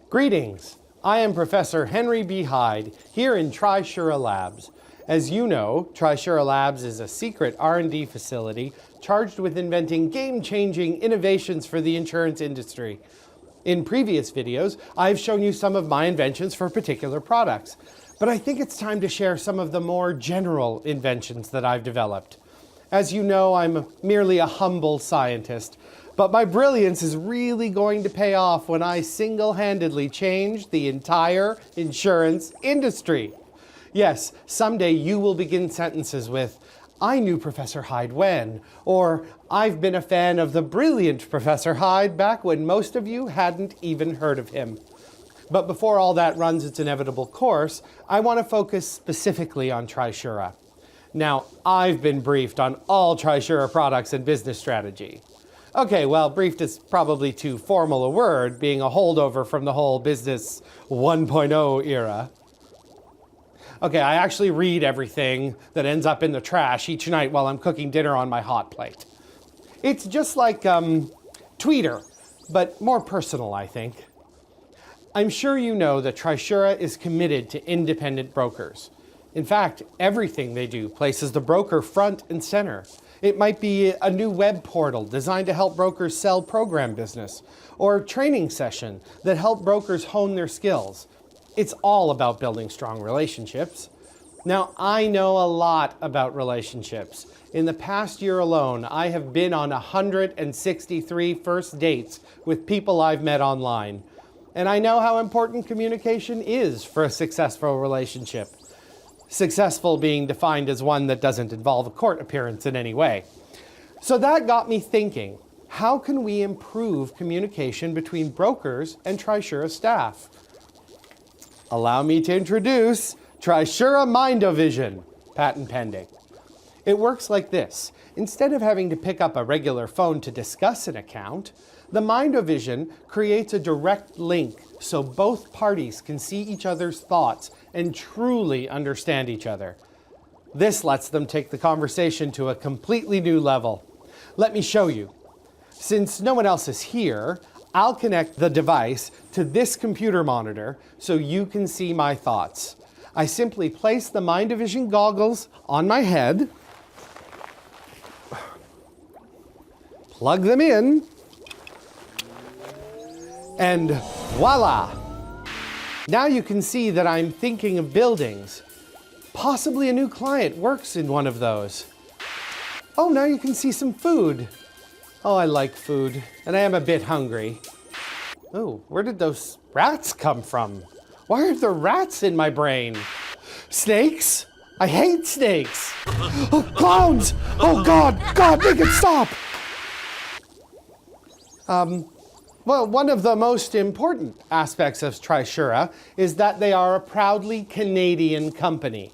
Greetings, I am Professor Henry B. Hyde here in Trisura Labs. As you know, Trisura Labs is a secret R&D facility charged with inventing game-changing innovations for the insurance industry. In previous videos, I've shown you some of my inventions for particular products, but I think it's time to share some of the more general inventions that I've developed. As you know, I'm merely a humble scientist, but my brilliance is really going to pay off when I single-handedly change the entire insurance industry. Yes, someday you will begin sentences with, "I knew Professor Hyde when," or "I've been a fan of the brilliant Professor Hyde back when most of you hadn't even heard of him." But before all that runs its inevitable course, I want to focus specifically on Trisura. Now, I've been briefed on all Trisura products and business strategy. Okay, well, briefed is probably too formal a word, being a holdover from the whole business 1.0 era. Okay, I actually read everything that ends up in the trash each night while I'm cooking dinner on my hot plate. It's just like Tweeter, but more personal, I think. I'm sure you know that Trisura is committed to independent brokers. In fact, everything they do places the broker front and center. It might be a new web portal designed to help brokers sell program business, or a training session that help brokers hone their skills. It's all about building strong relationships. Now, I know a lot about relationships. In the past year alone, I have been on 163 first dates with people I've met online. And I know how important communication is for a successful relationship. Successful being defined as one that doesn't involve a court appearance in any way. So that got me thinking, how can we improve communication between brokers and Trisura staff? Allow me to introduce Trisura Mind-O-Vision, patent pending. It works like this. Instead of having to pick up a regular phone to discuss an account, the Mind-O-Vision creates a direct link so both parties can see each other's thoughts and truly understand each other. This lets them take the conversation to a completely new level. Let me show you. Since no one else is here, I'll connect the device to this computer monitor so you can see my thoughts. I simply place the Mind-O-Vision goggles on my head, plug them in, and voila! Now you can see that I'm thinking of buildings. Possibly a new client works in one of those. Oh, now you can see some food. Oh, I like food, and I am a bit hungry. Oh, where did those rats come from? Why are there rats in my brain? Snakes? I hate snakes. Oh, clowns! Oh, God, make it stop! Well, one of the most important aspects of Trisura is that they are a proudly Canadian company.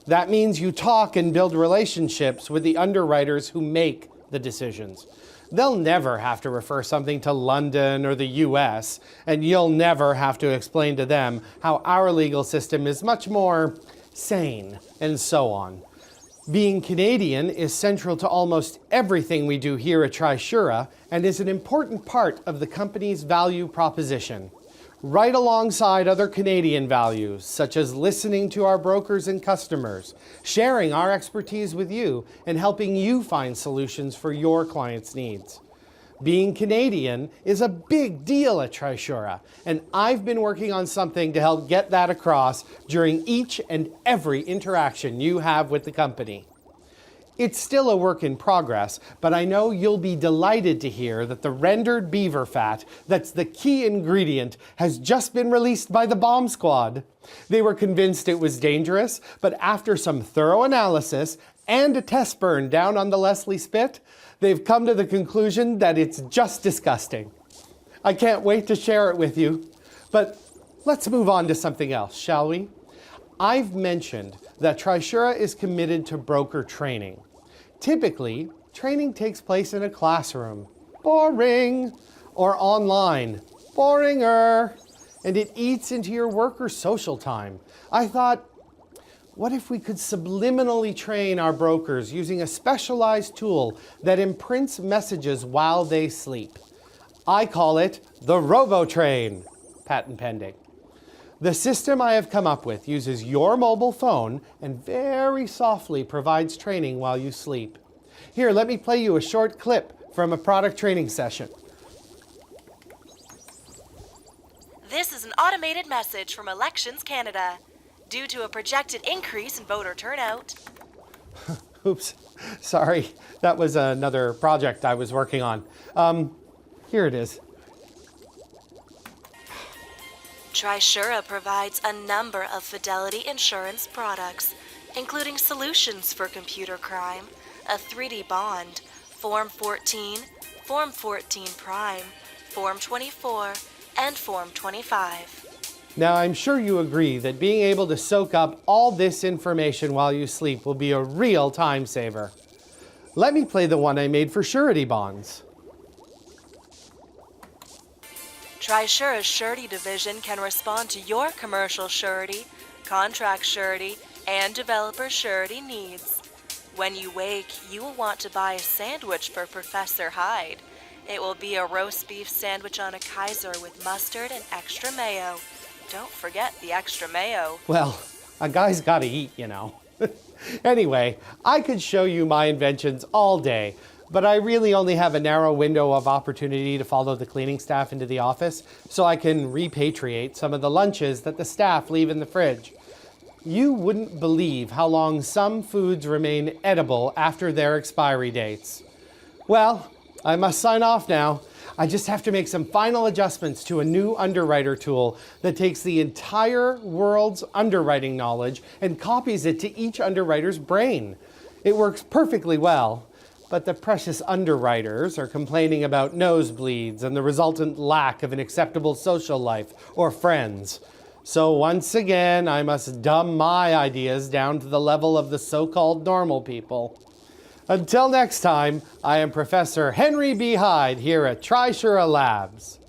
That means you talk and build relationships with the underwriters who make the decisions. They'll never have to refer something to London or the US, and you'll never have to explain to them how our legal system is much more sane, and so on. Being Canadian is central to almost everything we do here at Trisura and is an important part of the company's value proposition. Right alongside other Canadian values, such as listening to our brokers and customers, sharing our expertise with you, and helping you find solutions for your clients' needs. Being Canadian is a big deal at Trisura, and I've been working on something to help get that across during each and every interaction you have with the company. It's still a work in progress, but I know you'll be delighted to hear that the rendered beaver fat that's the key ingredient has just been released by the bomb squad. They were convinced it was dangerous, but after some thorough analysis and a test burn down on the Leslie Spit, they've come to the conclusion that it's just disgusting. I can't wait to share it with you, but let's move on to something else, shall we? I've mentioned that Trisura is committed to broker training. Typically, training takes place in a classroom. Boring! Or online. Boringer! And it eats into your worker social time. I thought, what if we could subliminally train our brokers using a specialized tool that imprints messages while they sleep? I call it the RoboTrain. patent pending. The system I have come up with uses your mobile phone and very softly provides training while you sleep. Here, let me play you a short clip from a product training session. This is an automated message from Elections Canada. Due to a projected increase in voter turnout. Oops, sorry. That was another project I was working on. Here it is. Trisura provides a number of fidelity insurance products, including solutions for computer crime, a 3D bond, Form 14, Form 14 Prime, Form 24, and Form 25. Now, I'm sure you agree that being able to soak up all this information while you sleep will be a real time saver. Let me play the one I made for surety bonds. Trisura's surety division can respond to your commercial surety, contract surety, and developer surety needs. When you wake, you will want to buy a sandwich for Professor Hyde. It will be a roast beef sandwich on a Kaiser with mustard and extra mayo. Don't forget the extra mayo. Well, a guy's gotta eat, you know. Anyway, I could show you my inventions all day, but I really only have a narrow window of opportunity to follow the cleaning staff into the office so I can repatriate some of the lunches that the staff leave in the fridge. You wouldn't believe how long some foods remain edible after their expiry dates. Well, I must sign off now. I just have to make some final adjustments to a new underwriter tool that takes the entire world's underwriting knowledge and copies it to each underwriter's brain. It works perfectly well, but the precious underwriters are complaining about nosebleeds and the resultant lack of an acceptable social life or friends. So once again, I must dumb my ideas down to the level of the so-called normal people. Until next time, I am Professor Henry B. Hyde here at Trisura Labs.